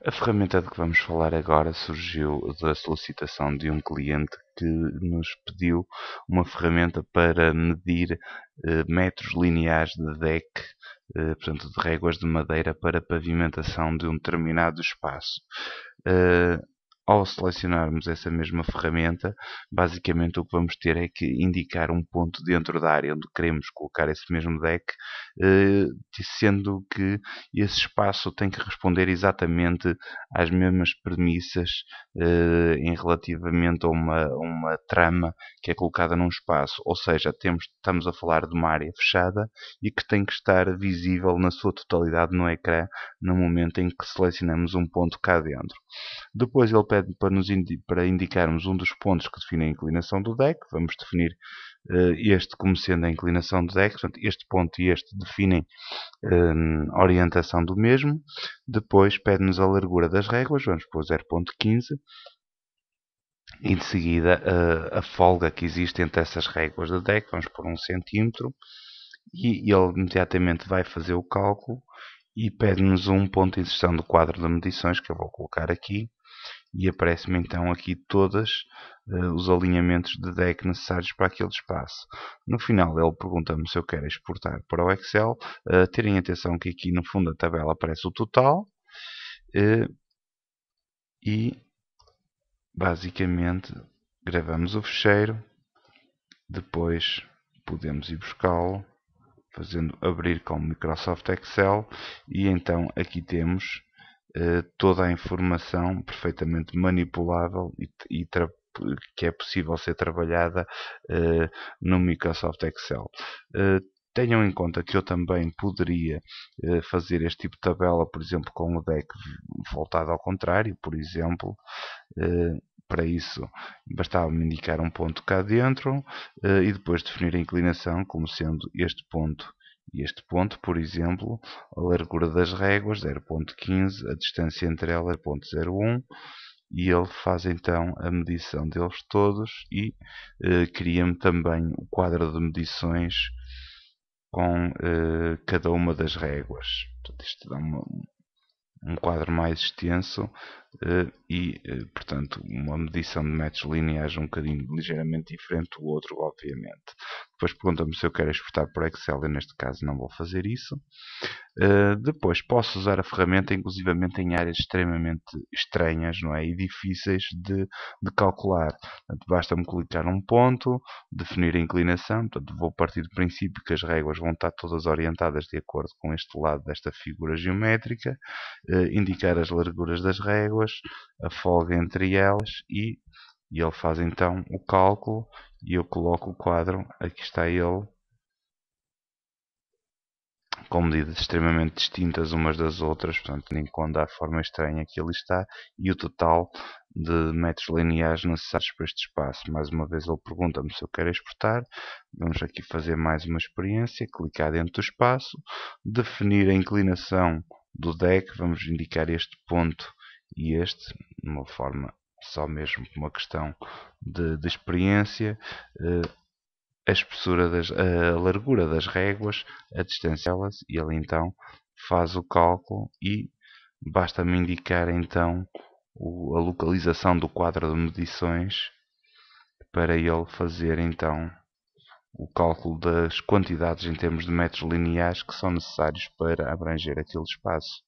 A ferramenta de que vamos falar agora surgiu da solicitação de um cliente que nos pediu uma ferramenta para medir metros lineares de deck, portanto de réguas de madeira para pavimentação de um determinado espaço. Ao selecionarmos essa mesma ferramenta, basicamente o que vamos ter é que indicar um ponto dentro da área onde queremos colocar esse mesmo deck, sendo que esse espaço tem que responder exatamente às mesmas premissas em relativamente a uma trama que é colocada num espaço. Ou seja, estamos a falar de uma área fechada e que tem que estar visível na sua totalidade no ecrã no momento em que selecionamos um ponto cá dentro. Depois ele pede para indicarmos um dos pontos que define a inclinação do deck. Vamos definir este como sendo a inclinação do deck. Portanto, este ponto e este definem a orientação do mesmo. Depois pede-nos a largura das réguas. Vamos pôr 0.15. E de seguida a folga que existe entre essas réguas do deck. Vamos pôr 1 centímetro. E ele imediatamente vai fazer o cálculo e pede-nos um ponto de inserção do quadro de medições, que eu vou colocar aqui, e aparece-me então aqui todos os alinhamentos de deck necessários para aquele espaço. No final ele pergunta-me se eu quero exportar para o Excel. Terem atenção que aqui no fundo da tabela aparece o total e basicamente gravamos o fecheiro, depois podemos ir buscá-lo fazendo abrir com o Microsoft Excel e então aqui temos toda a informação perfeitamente manipulável e que é possível ser trabalhada no Microsoft Excel. Tenham em conta que eu também poderia fazer este tipo de tabela, por exemplo, com o deck voltado ao contrário, por exemplo. Para isso, bastava-me indicar um ponto cá dentro e depois definir a inclinação como sendo este ponto e este ponto, por exemplo, a largura das réguas 0.15, a distância entre elas 0.01 e ele faz então a medição deles todos e cria-me também o quadro de medições com cada uma das réguas. Portanto, isto dá um quadro mais extenso portanto, uma medição de metros lineares um bocadinho ligeiramente diferente do outro, obviamente. Depois pergunta-me se eu quero exportar por Excel, e neste caso não vou fazer isso. Depois posso usar a ferramenta inclusivamente em áreas extremamente estranhas, não é? E difíceis de calcular. Portanto, basta-me clicar um ponto, definir a inclinação. Portanto, vou partir do princípio que as réguas vão estar todas orientadas de acordo com este lado desta figura geométrica, indicar as larguras das réguas, a folga entre elas e ele faz então o cálculo e eu coloco o quadro, aqui está ele, com medidas extremamente distintas umas das outras, portanto, nem quando há a forma estranha que ele está, e o total de metros lineares necessários para este espaço. Mais uma vez ele pergunta-me se eu quero exportar. Vamos aqui fazer mais uma experiência, clicar dentro do espaço, definir a inclinação do deck, vamos indicar este ponto e este, de uma forma só mesmo por uma questão de experiência, a espessura a largura das réguas, a distância delas, e ele então faz o cálculo e basta-me indicar então a localização do quadro de medições para ele fazer então o cálculo das quantidades em termos de metros lineares que são necessários para abranger aquele espaço.